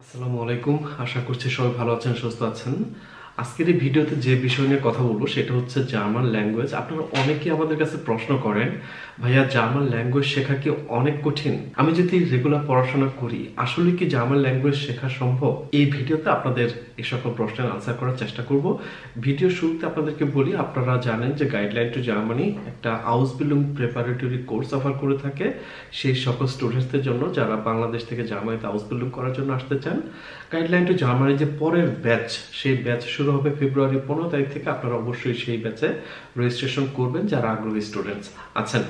আসসালামু আলাইকুম। আশা করছি সবাই ভালো আছেন, সুস্থ আছেন। আজকের এই ভিডিওতে যে বিষয় নিয়ে কথা বলবো সেটা হচ্ছে জার্মান ল্যাঙ্গুয়েজ। আপনারা অনেকেই আমাদের কাছে প্রশ্ন করেন, ভাইয়া জার্মান ল্যাঙ্গুয়েজ শেখা কি অনেক কঠিন? আমি যদি রেগুলার পড়াশোনা করি আসলে কি জার্মান ল্যাঙ্গুয়েজ শেখা সম্ভব? এই ভিডিওতে আপনাদের এই সকল প্রশ্নের আনসার করার চেষ্টা করব। ভিডিও শুরুতে আপনাদেরকে বলি, আপনারা জানেন যে গাইডলাইন টু জার্মানি একটা আউসবিল্ডিং প্রিপারেটরি কোর্স অফার করে থাকে সেই সকল স্টুডেন্টসদের জন্য যারা বাংলাদেশ থেকে জার্মানিতে আউসবিল্ডিং করার জন্য আসতে চান। গাইডলাইন টু জার্মানি যে পরের ব্যাচ, সেই ব্যাচ শুরু হবে ফেব্রুয়ারি 15 তারিখ থেকে। আপনারা অবশ্যই সেই ব্যাচে রেজিস্ট্রেশন করবেন যারা আগ্রহী স্টুডেন্টস আছেন।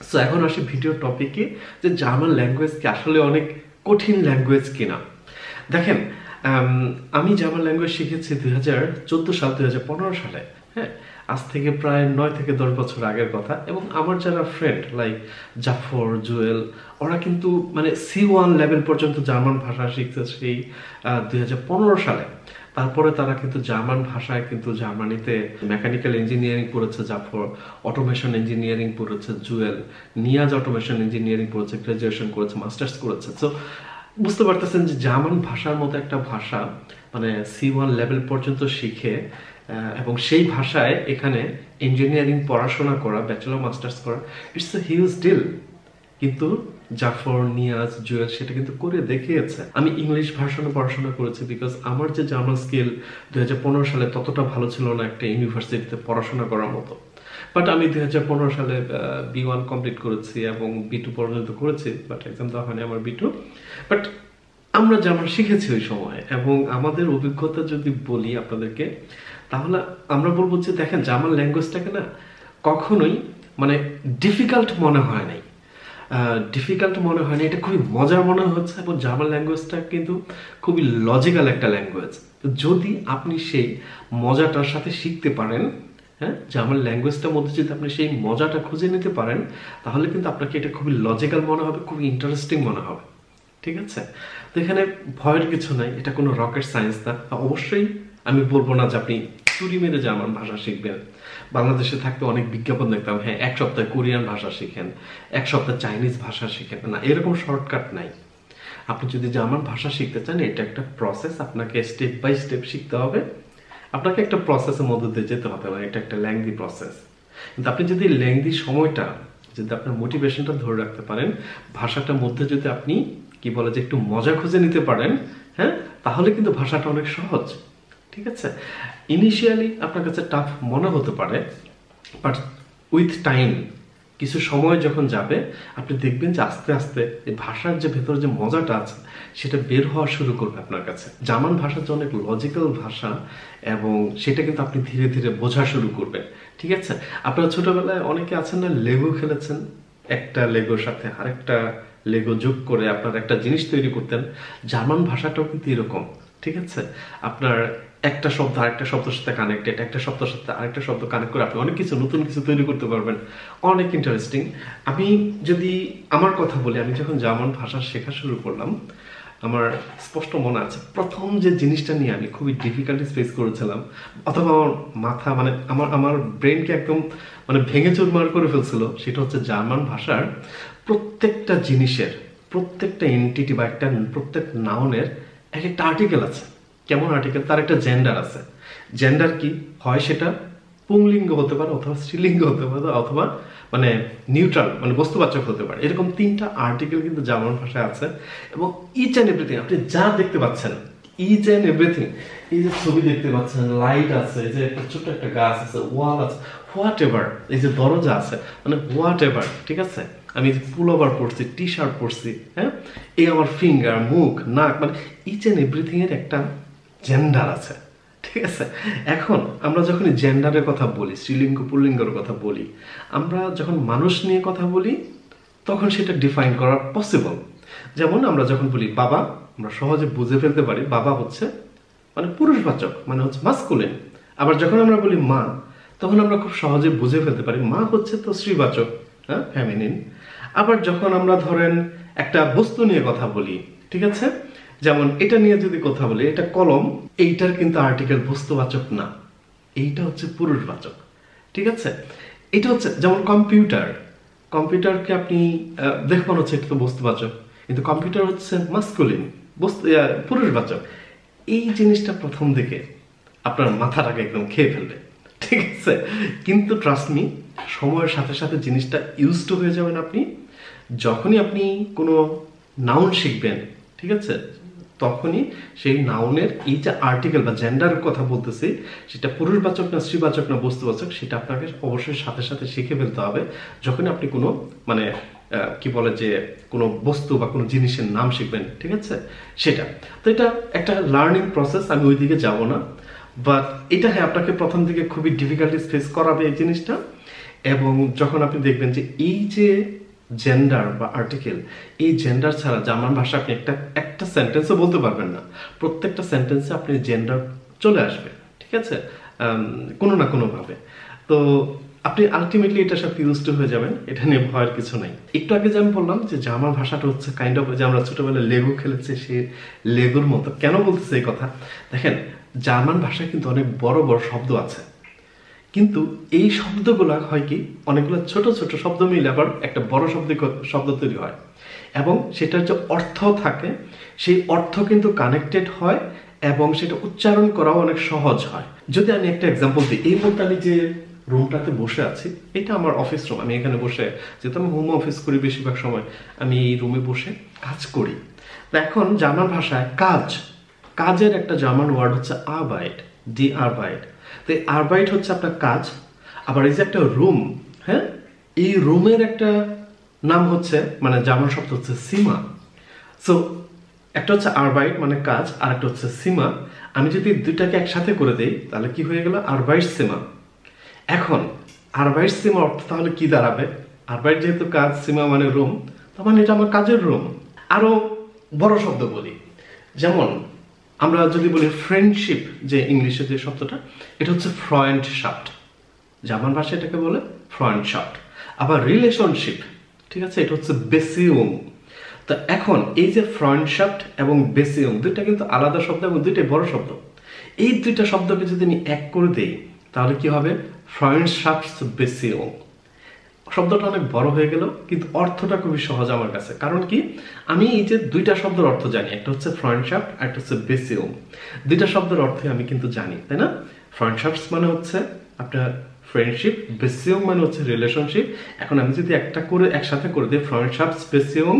সো এখন আসি ভিডিও টপিকে, যে জার্মান ল্যাঙ্গুয়েজ কি আসলে অনেক কঠিন ল্যাঙ্গুয়েজ কিনা। দেখেন, আমি জার্মান ল্যাঙ্গুয়েজ শিখেছি 2014 সাল 2015 সালে। হ্যাঁ, আজ থেকে প্রায় 9 থেকে 10 বছর আগের কথা। এবং আমার যারা ফ্রেন্ড লাইক জাফর, জুয়েল, ওরা কিন্তু মানে C1 লেভেল পর্যন্ত জার্মান ভাষা শিখছে সেই 2015 সালে। তারপরে তারা কিন্তু জার্মান ভাষায় কিন্তু জার্মানিতে মেকানিক্যাল ইঞ্জিনিয়ারিং পড়েছে জাফর, অটোমেশন ইঞ্জিনিয়ারিং পড়েছে জুয়েল, নিয়াজ অটোমেশন ইঞ্জিনিয়ারিং পড়েছে, গ্রাজুয়েশন করেছে, মাস্টার্স করেছে। সো বুঝতে পারতেছেন যে জার্মান ভাষার মতো একটা ভাষা মানে C1 লেভেল পর্যন্ত শিখে এবং সেই ভাষায় এখানে ইঞ্জিনিয়ারিং পড়াশোনা করা, ব্যাচেলর মাস্টার্স করা, ইটস এ হিউজ ডিল। কিন্তু জাফর, নিয়াজ, জুয়েল সেটা কিন্তু করে দেখিয়েছে। আমি ইংলিশ ভার্সনে পড়াশোনা করেছি বিকজ আমার যে জার্মান স্কিল 2015 সালে ততটা ভালো ছিল না একটা ইউনিভার্সিটিতে পড়াশোনা করার মতো। বাট আমি 2015 সালে B1 কমপ্লিট করেছি এবং B2 পর্যন্ত করেছি, বাট এক্সাম দেওয়া হয়নি আমার B2। বাট আমরা জার্মান শিখেছি ওই সময়, এবং আমাদের অভিজ্ঞতা যদি বলি আপনাদেরকে, তাহলে আমরা বলবো যে দেখেন জার্মান ল্যাঙ্গুয়েজটাকে না কখনোই মানে ডিফিকাল্ট মনে হয় নাই। ডিফিকাল্ট মনে হয় না, এটা খুবই মজার মনে হচ্ছে। এবং জার্মান ল্যাঙ্গুয়েজটা কিন্তু খুবই লজিক্যাল একটা ল্যাঙ্গুয়েজ। যদি আপনি সেই মজাটার সাথে শিখতে পারেন, হ্যাঁ, জার্মান ল্যাঙ্গুয়েজটার মধ্যে যদি আপনি সেই মজাটা খুঁজে নিতে পারেন, তাহলে কিন্তু আপনাকে এটা খুবই লজিক্যাল মনে হবে, খুবই ইন্টারেস্টিং মনে হবে। ঠিক আছে? তো এখানে ভয়ের কিছু নাই, এটা কোনো রকেট সায়েন্স না। অবশ্যই আমি বলবো না যে আপনি চুরি মেরে জার্মান ভাষা শিখবেন। বাংলাদেশে থাকতে অনেক বিজ্ঞাপন দেখতাম, হ্যাঁ 1 সপ্তাহে কোরিয়ান ভাষা শিখেন, 1 সপ্তাহ চাইনিজ ভাষা শিখেন। না, এরকম শর্টকাট নাই। আপনি যদি জার্মান ভাষা শিখতে চান, এটা একটা প্রসেস, আপনাকে স্টেপ বাই স্টেপ শিখতে হবে। আপনাকে একটা প্রসেসের মধ্যে দিয়ে যেতে হবে, মানে এটা একটা ল্যাংদি প্রসেস। কিন্তু আপনি যদি ল্যাংদি সময়টা, যদি আপনার মোটিভেশনটা ধরে রাখতে পারেন, ভাষাটার মধ্যে যদি আপনি কি বলে যে একটু মজা খুঁজে নিতে পারেন, হ্যাঁ, তাহলে কিন্তু ভাষাটা অনেক সহজ। ঠিক আছে? ইনিশিয়ালি আপনার কাছে টাফ মনে হতে পারে, বাট উইথ টাইম, কিছু সময় যখন যাবে, আপনি দেখবেন যে আস্তে আস্তে এই ভাষার যে ভেতরে যে মজাটা আছে সেটা বের হওয়া শুরু করবে আপনার কাছে। জার্মান ভাষা যে অনেক লজিক্যাল ভাষা, এবং সেটা কিন্তু আপনি ধীরে ধীরে বোঝা শুরু করবেন। ঠিক আছে? আপনারা ছোটবেলায় অনেকে আছেন না, লেগো খেলেছেন, একটা লেগোর সাথে আরেকটা লেগো যোগ করে আপনার একটা জিনিস তৈরি করতেন। জার্মান ভাষাটাও কিন্তু এরকম। ঠিক আছে? আপনার একটা শব্দ আরেকটা শব্দের সাথে কানেক্টেড, একটা শব্দের সাথে আরেকটা শব্দ কানেক্ট করে আপনি অনেক কিছু নতুন কিছু তৈরি করতে পারবেন। অনেক ইন্টারেস্টিং। আমি যদি আমার কথা বলি, আমি যখন জার্মান ভাষা শেখা শুরু করলাম, আমার স্পষ্ট মনে আছে প্রথম যে জিনিসটা নিয়ে আমি খুবই ডিফিকাল্টিস ফেস করেছিলাম, অথবা আমার মাথা মানে আমার ব্রেনকে একদম মানে ভেঙে চুরমার করে ফেলছিল, সেটা হচ্ছে জার্মান ভাষার প্রত্যেকটা জিনিসের, প্রত্যেকটা এন্টিটি বা একটা প্রত্যেক নাউনের এক একটা আর্টিকেল আছে। কেমন আর্টিকেল? তার একটা জেন্ডার আছে। জেন্ডার কি হয়? সেটা পুংলিঙ্গ হতে পারে, অথবা স্ত্রীলিঙ্গ হতে পারে, অথবা মানে নিউট্রাল মানে বস্তুবাচক হতে পারে। এরকম 3টা আর্টিকেল কিন্তু জার্মান ভাষায় আছে। এবং ইচ অ্যান্ড এভরিথিং আপনি যা দেখতে পাচ্ছেন, ইচ অ্যান্ড এভরিথিং, এই যে ছবি দেখতে পাচ্ছেন, লাইট আছে, এই যে একটা ছোট্ট একটা গাছ আছে, ওয়াল আছে, হোয়াট এভার, এই যে দরজা আছে, মানে হোয়াট এভার। ঠিক আছে? আমি পুলোভার পরছি, টি শার্ট পরছি, হ্যাঁ, এই আমার ফিঙ্গার, মুখ, নাক, মানে ইচ অ্যান্ড এভরিথিং এর একটা জেন্ডার আছে। ঠিক আছে? এখন আমরা যখন জেন্ডারের কথা বলি, স্ত্রীলিঙ্গ পুল্লিঙ্গের কথা বলি, আমরা যখন মানুষ নিয়ে কথা বলি তখন সেটা ডিফাইন করা পসিবল। যেমন আমরা যখন বলি বাবা, আমরা সহজে বুঝে ফেলতে পারি বাবা হচ্ছে মানে পুরুষবাচক, মানে হচ্ছে মাস্কুলিন। আবার যখন আমরা বলি মা, তখন আমরা খুব সহজে বুঝে ফেলতে পারি মা হচ্ছে তো স্ত্রীবাচক, হ্যাঁ, ফেমিনিন। আবার যখন আমরা ধরেন একটা বস্তু নিয়ে কথা বলি, ঠিক আছে, যেমন এটা নিয়ে যদি কথা বলি, এটা কলম, এইটার কিন্তু আর্টিকেল বস্তুবাচক না, এইটা হচ্ছে পুরুষবাচক। ঠিক আছে? এটা হচ্ছে যেমন কম্পিউটার, কম্পিউটারকে আপনি দেখবেন হচ্ছে এটা তো বস্তুবাচক, কিন্তু কম্পিউটার হচ্ছে মাস্কুলিন। পুরুষবাচক, এই জিনিসটা প্রথম দিকে আপনার মাথাটাকে একদম খেয়ে ফেলবে, ঠিক আছে? কিন্তু ট্রাস্ট মি, সময়ের সাথে সাথে জিনিসটা ইউজ টু হয়ে যাবেন আপনি। যখনই আপনি কোনো নাউন শিখবেন, ঠিক আছে, তখনই সেই নাউনের এই যে আর্টিকেল বা জেন্ডারের কথা বলতেছি, সেটা পুরুষবাচক না স্ত্রীবাচক না বস্তুবাচক, সেটা আপনাকে অবশ্যই সাথে সাথে শিখে ফেলতে হবে যখন আপনি কোনো মানে কি বলে যে কোনো বস্তু বা কোনো জিনিসের নাম শিখবেন, ঠিক আছে? সেটা তো এটা একটা লার্নিং প্রসেস, আমি ওই দিকে যাব না। বাট এটা হ্যাঁ, আপনাকে প্রথম দিকে খুবই ডিফিকাল্টিস ফেস করাবে এই জিনিসটা। এবং যখন আপনি দেখবেন যে এই যে জেন্ডার বা আর্টিকেল, এই জেন্ডার ছাড়া জার্মান ভাষা আপনি একটা সেন্টেন্সও বলতে পারবেন না। প্রত্যেকটা সেন্টেন্সে আপনি জেন্ডার চলে আসবে, ঠিক আছে, কোনো না কোনো ভাবে। তো আপনি আলটিমেটলি এটার সাথে ইউজ টু হয়ে যাবেন, এটা নিয়ে ভয়ের কিছু নাই। একটু আগে যে আমি বললাম যে জার্মান ভাষাটা হচ্ছে কাইন্ড অফ, যে আমরা ছোটবেলায় লেগো খেলেছি, সে লেগোর মতো। কেন বলতেছে এই কথা? দেখেন, জার্মান ভাষায় কিন্তু অনেক বড় বড় শব্দ আছে, কিন্তু এই শব্দগুলা হয় কি, অনেকগুলো ছোট ছোট শব্দ মিলে আবার একটা বড় শব্দ তৈরি হয়, এবং সেটার যে অর্থ থাকে সেই অর্থ কিন্তু কানেক্টেড হয়, এবং সেটা উচ্চারণ করাও অনেক সহজ হয়। যদি আমি একটা এক্সাম্পল দিই, এই মুহূর্তে আমি যে রুমটাতে বসে আছি, এটা আমার অফিস রুম। আমি এখানে বসে, যেহেতু আমি হোম অফিস করি বেশিরভাগ সময়, আমি এই রুমে বসে কাজ করি। তো এখন জার্মান ভাষায় কাজের একটা জার্মান ওয়ার্ড হচ্ছে আরবাইট, ডি আরবাইট। তো এই আরবাইট হচ্ছে আপনার কাজ। আবার এই যে একটা রুম, হ্যাঁ, এই রুমের একটা নাম হচ্ছে, মানে জার্মান শব্দ হচ্ছে সীমা। সো একটা হচ্ছে আরবাইট মানে কাজ, আর একটা হচ্ছে সীমা। আমি যদি দুইটাকে একসাথে করে দেই তাহলে কি হয়ে গেল? আরবাইট সীমা। এখন আরবাইট সীমা অর্থ তাহলে কি দাঁড়াবে? আরবাইট যেহেতু কাজ, সীমা মানে রুম, তার মানে এটা আমার কাজের রুম। আরো বড় শব্দ বলি, যেমন আমরা যদি বলি ফ্রেন্ডশিপ, যে ইংলিশে যে শব্দটা, এটা হচ্ছে ফ্রেন্ডশাফট। জার্মান ভাষায় এটাকে বলে ফ্রেন্ডশাফট। আবার রিলেশনশিপ, ঠিক আছে, এটা হচ্ছে বেসিউম। তো এখন এই যে ফ্রেন্ডশাফট এবং বেসিউম, দুইটা কিন্তু আলাদা শব্দ এবং দুইটাই বড় শব্দ। এই দুইটা শব্দকে যদি আমি এক করে দেই তাহলে কি হবে? ফ্রেন্ডশাফট বেসিউম। শব্দটা অনেক বড় হয়ে গেল, কিন্তু অর্থটা খুবই সহজ আমার কাছে। কারণ কি, আমি এই যে দুইটা শব্দের অর্থ জানি, একটা হচ্ছে ফ্রেন্ডশাফট আর একটা হচ্ছে বেসিউম। দুইটা শব্দের অর্থ আমি কিন্তু জানি, তাই না? ফ্রেন্ডশাফট মানে হচ্ছে আপনার ফ্রেন্ডশিপ, বেসিউম মানে হচ্ছে রিলেশনশিপ। এখন আমি যদি একটা করে একসাথে করে দিই ফ্রেন্ডশাফট বেসিউম,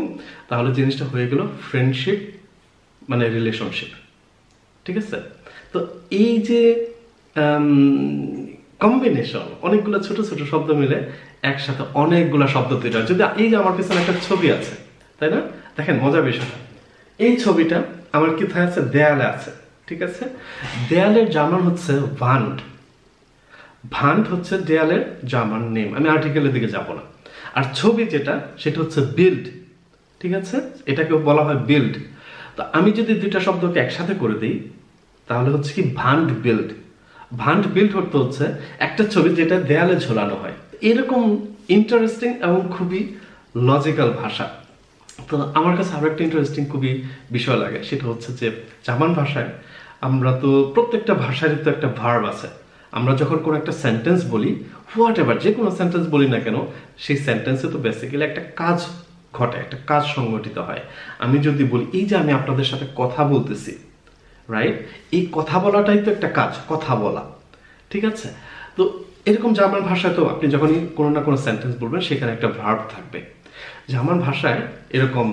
তাহলে জিনিসটা হয়ে গেল ফ্রেন্ডশিপ মানে রিলেশনশিপ, ঠিক আছে? তো এই যে কম্বিনেশন, অনেকগুলো ছোট ছোট শব্দ মিলে একসাথে অনেকগুলা শব্দ তৈরি হয়। যদি এই যে আমার পিছনে একটা ছবি আছে, তাই না? দেখেন মজার বিষয়টা, এই ছবিটা আমার কি আছে? দেয়ালে আছে, ঠিক আছে? দেয়ালের জার্মান হচ্ছে ভান্ড। ভান্ড হচ্ছে দেয়ালের জার্মান নেম। আমি আর্টিকেলের দিকে যাব না। আর ছবি যেটা, সেটা হচ্ছে বিল্ড, ঠিক আছে? এটাকে বলা হয় বিল্ড। তো আমি যদি দুইটা শব্দকে একসাথে করে দিই তাহলে হচ্ছে কি ভান্ড বিল্ড। ভান্ড বিল্ড করতে হচ্ছে একটা ছবি যেটা দেয়ালে ঝোলানো হয়। এরকম ইন্টারেস্টিং এবং খুবই লজিক্যাল ভাষা। তো আমার কাছে আরো একটা ইন্টারেস্টিং খুবই বিষয় লাগে, সেটা হচ্ছে যে জার্মান ভাষায় আমরা তো প্রত্যেকটা ভাষারই তো একটা ভার্ব আছে। আমরা যখন কোনো একটা সেন্টেন্স বলি, হোয়াট এভার, যে কোনো সেন্টেন্স বলি না কেন, সেই সেন্টেন্সে তো বেসিক্যালি একটা কাজ ঘটে, একটা কাজ সংগঠিত হয়। আমি যদি বলি এই যে আমি আপনাদের সাথে কথা বলতেছি, রাইট, এই কথা বলাটাই তো একটা কাজ, কথা বলা, ঠিক আছে? তো এরকম জার্মান ভাষায় তো আপনি যখনই কোনো না কোনো সেন্টেন্স বলবেন সেখানে একটা ভার্ব থাকবে। জার্মান ভাষায় এরকম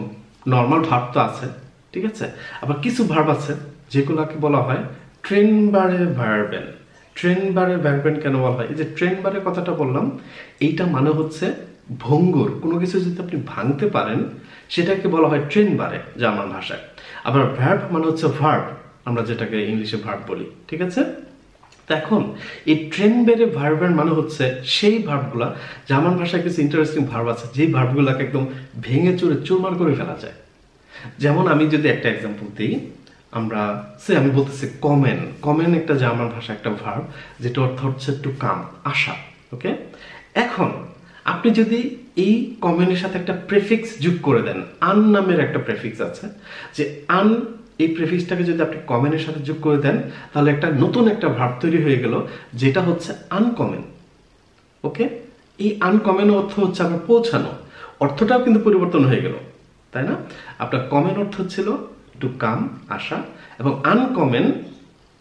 নর্মাল ভার্ব তো আছে, ঠিক আছে? আবার কিছু ভার্ব আছে যেগুলোকে বলা হয় ট্রেনবারে ভার্বেন। ট্রেনবারে ভার্বেন কেন বলা হয়? এই যে ট্রেনবারে কথাটা বললাম, এইটা মানে হচ্ছে ভঙ্গুর কোনো কিছু যদি আপনি ভাঙতে পারেন সেটাকে বলা হয় ট্রেনবারে জার্মান ভাষায়। আবার ভার্ব মানে হচ্ছে ভার্ব, আমরা যেটাকে ইংলিশে ভার্ব বলি, ঠিক আছে? তো এখন এই ট্রেনবারে ভার্বের মানে হচ্ছে সেই ভার্বগুলা, জার্মান ভাষায় কিছু ইন্টারেস্টিং ভার্ব আছে যেই ভার্বগুলোকে একদম ভেঙে চুরে চুরমার করে ফেলা যায়। যেমন আমি যদি একটা এক্সাম্পল দিই, আমি বলতেছি কমেন। কমেন একটা জার্মান ভাষা একটা ভার্ব, যেটা অর্থ হচ্ছে টু কাম, আসা, ওকে? এখন আপনি যদি এই কমেনের সাথে একটা প্রেফিক্স যোগ করে দেন, আন নামের একটা প্রেফিক্স আছে, যে আন, এই প্রেফিক্সটাকে যদি আপনি কমেনের সাথে যোগ করে দেন তাহলে একটা নতুন একটা ভার্ব তৈরি হয়ে গেল, যেটা হচ্ছে আনকমেন, ওকে? এই আনকমেন অর্থ হচ্ছে আবার পৌঁছানো, অর্থটাও কিন্তু পরিবর্তন হয়ে গেল, তাই না? আপনার কমেন অর্থ ছিল টু কাম আসা, এবং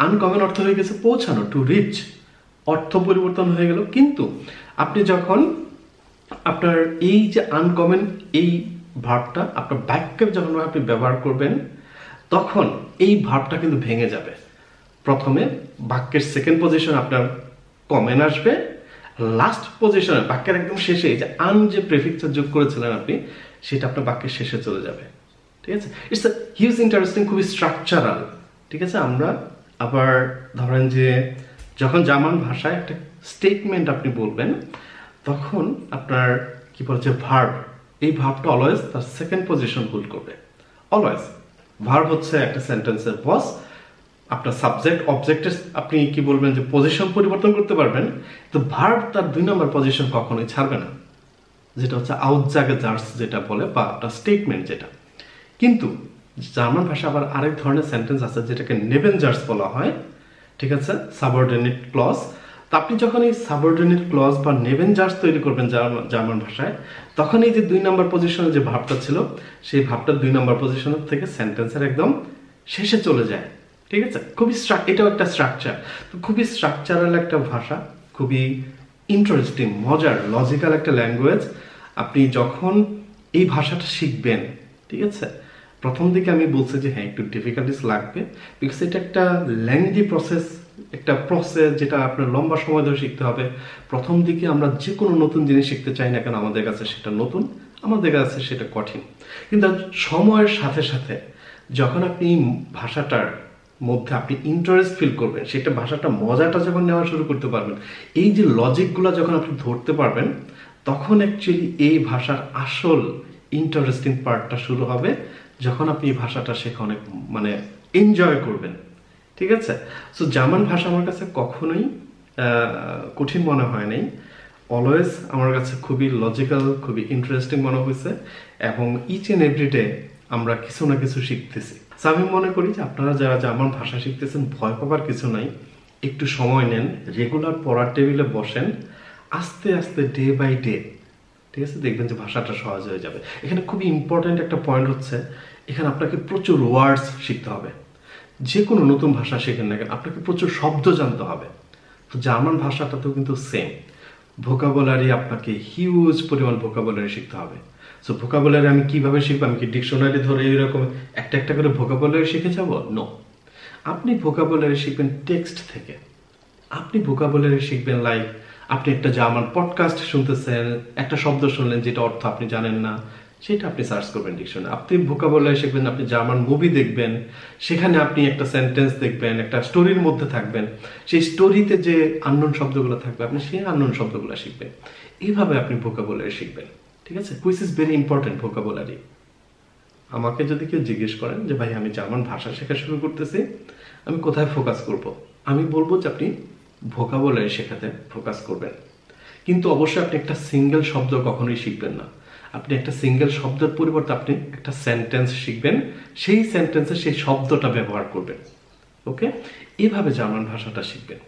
আনকমন অর্থ হয়ে গেছে পৌঁছানো, টু রিচ, অর্থ পরিবর্তন হয়ে গেল। কিন্তু আপনি যখন আপনার এই যে আনকমন এই ভার্বটা আপনার বাক্যে যখন আপনি ব্যবহার করবেন, তখন এই ভার্বটা কিন্তু ভেঙে যাবে। প্রথমে বাক্যের সেকেন্ড পজিশন আপনার কমেন আসবে, লাস্ট পজিশনে বাক্যের একদম শেষে যে যে প্রেফিক্সটা যোগ করেছিলেন আপনি, সেটা আপনার বাক্যের শেষে চলে যাবে। ঠিক আছে, ইটস আ হিউজ ইন্টারেস্টিং, খুবই স্ট্রাকচারাল। ঠিক আছে, আমরা আবার ধরেন যে যখন জার্মান ভাষায় একটা স্টেটমেন্ট আপনি বলবেন, তখন আপনার কি বলে যে ভার্ব, এই ভার্বটা অলওয়েজ তার সেকেন্ড পজিশন হোল্ড করবে। অলওয়েজ ভার্ব হচ্ছে একটা সেন্টেন্সের বস, আপনার সাবজেক্ট অবজেক্টের আপনি কি বলবেন যে পজিশন পরিবর্তন করতে পারবেন, তো ভার্ব তার 2 নম্বর পজিশন কখনোই ছাড়বে না, যেটা হচ্ছে আউটজাগেজার্স যেটা বলে, বা আপনার স্টেটমেন্ট যেটা। কিন্তু জার্মান ভাষা আবার আরেক ধরনের সেন্টেন্স আছে যেটাকে নেবেনজার্স বলা হয়। ঠিক আছে, সাবঅর্ডিনেট ক্লজ। তো আপনি যখন এই সাবঅর্ডিনেট ক্লজ বা নেবেনজার্স তৈরি করবেন জার্মান ভাষায়, তখন এই যে 2 নম্বর পজিশনে যে ভার্বটা ছিল, সেই ভার্বটা 2 নম্বর পজিশন থেকে সেন্টেন্সের একদম শেষে চলে যায়। ঠিক আছে, খুবই এটাও একটা স্ট্রাকচার। তো খুবই স্ট্রাকচারাল একটা ভাষা, খুবই ইন্টারেস্টিং, মজার, লজিক্যাল একটা ল্যাঙ্গুয়েজ। আপনি যখন এই ভাষাটা শিখবেন, ঠিক আছে, প্রথম দিকে আমি বলছি যে হ্যাঁ একটু ডিফিকাল্টিস লাগবে, বিকজ এটা একটা লেংদি প্রসেস, একটা প্রসেস যেটা আপনার লম্বা সময় ধরে শিখতে হবে। প্রথম দিকে আমরা যে কোনো নতুন জিনিস শিখতে চাই না কেন, আমাদের কাছে সেটা নতুন, আমাদের কাছে সেটা কঠিন। কিন্তু সময়ের সাথে সাথে যখন আপনি ভাষাটার মধ্যে আপনি ইন্টারেস্ট ফিল করবেন, সেটা ভাষাটা মজাটা যখন নেওয়া শুরু করতে পারবেন, এই যে লজিকগুলো যখন আপনি ধরতে পারবেন, তখন অ্যাকচুয়ালি এই ভাষার আসল ইন্টারেস্টিং পার্টটা শুরু হবে, যখন আপনি এই ভাষাটা শেখা অনেক মানে এনজয় করবেন। ঠিক আছে, সো জার্মান ভাষা আমার কাছে কখনোই কঠিন মনে হয় নাই, অলওয়েজ আমার কাছে খুবই লজিক্যাল, খুবই ইন্টারেস্টিং মনে হয়েছে, এবং ইচ এন্ড এভরিডে আমরা কিছু না কিছু শিখতেছি। আমি মনে করি যে আপনারা যারা জার্মান ভাষা শিখতেছেন, ভয় পাবার কিছু নাই, একটু সময় নেন, রেগুলার পড়ার টেবিলে বসেন, আস্তে আস্তে ডে বাই ডে, ঠিক আছে, দেখবেন যে ভাষাটা সহজ হয়ে যাবে। এখানে খুবই ইম্পর্টেন্ট একটা পয়েন্ট হচ্ছে, এখানে আপনাকে প্রচুর ওয়ার্ডস শিখতে হবে। যে কোনো নতুন ভাষা শেখেন না কেন, আপনাকে প্রচুর শব্দ জানতে হবে। তো জার্মান ভাষাটাতেও কিন্তু সেম, ভোকাবুলারি আপনাকে হিউজ পরিমাণ ভোকাবুলারি শিখতে হবে। সো ভোকাবুলারি আমি কিভাবে শিখবো? আমি কি ডিকশনারি ধরে এরকম একটা একটা করে ভোকাবুলারি শিখে যাবো? নো, আপনি ভোকাবুলারি শিখবেন টেক্সট থেকে। আপনি ভোকাবুলারি শিখবেন লাইক আপনি একটা জার্মান পডকাস্ট শুনতেছেন, একটা শব্দ শুনলেন যেটা অর্থ আপনি জানেন না, সেটা আপনি সার্চ করবেন ডিকশনারি। আপনি ভোকাবুলারি শিখবেন, আপনি জার্মান মুভি দেখবেন, সেখানে আপনি একটা সেন্টেন্স দেখবেন, একটা স্টোরির মধ্যে থাকবেন, সেই স্টোরিতে যে আননোন শব্দগুলো থাকবে, আপনি সেই আননোন শব্দগুলো শিখবেন। এইভাবে আপনি ভোকাবুলারি শিখবেন। ঠিক আছে, which is very important vocabulary. আমাকে যদি কেউ জিজ্ঞেস করেন যে ভাই আমি জার্মান ভাষা শেখা শুরু করতেছি, আমি কোথায় ফোকাস করব, আমি বলবো যে আপনি ভোকাবুলারি শেখাতে ফোকাস করবেন। কিন্তু অবশ্যই আপনি একটা সিঙ্গেল শব্দ কখনোই শিখবেন না। আপনি একটা সিঙ্গেল শব্দের পরিবর্তে আপনি একটা সেন্টেন্স শিখবেন, সেই সেন্টেন্সে সেই শব্দটা ব্যবহার করবেন। ওকে, এইভাবে জার্মান ভাষাটা শিখবেন।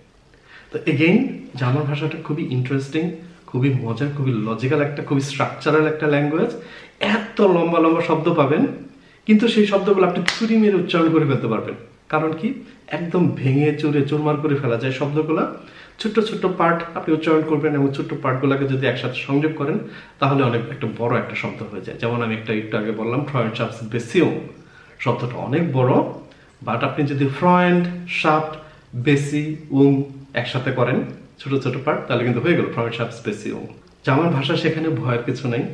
তো এগেইন জার্মান ভাষাটা খুবই ইন্টারেস্টিং, খুবই মজার, খুবই লজিক্যাল, একটা খুবই স্ট্রাকচারাল একটা ল্যাঙ্গুয়েজ। এত লম্বা লম্বা শব্দ পাবেন, কিন্তু সেই শব্দগুলো আপনি চুরি মেরে উচ্চারণ করে ফেলতে পারবেন। কারণ কি, একদম ভেঙে চুরে চুরমার করে ফেলা যায় শব্দগুলো। ছোট্ট ছোট্ট পার্ট আপনি উচ্চারণ করবেন, এবং ছোট্ট পার্টগুলোকে যদি একসাথে সংযোগ করেন, তাহলে অনেক একটা বড় একটা শব্দ হয়ে যায়। যেমন আমি একটু আগে বললাম ফ্রয়েন্ডশাফটসবেসিয়ুং, শব্দটা অনেক বড়, বাট আপনি যদি ফ্রয়েন্ড শাফট বেসি উং একসাথে করেন ছোট ছোট পার্ট, তাহলে কিন্তু হয়ে গেল ফ্রয়েন্ডশাফটসবেসিয়ুং। জার্মান ভাষা সেখানে ভয়ের কিছু নেই,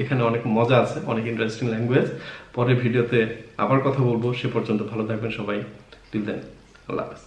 এখানে অনেক মজা আছে, অনেক ইন্টারেস্টিং ল্যাঙ্গুয়েজ। পরের ভিডিওতে আবার কথা বলবো, সে পর্যন্ত ভালো থাকবেন সবাই। টিল দেন, আল্লাহ হাফেজ।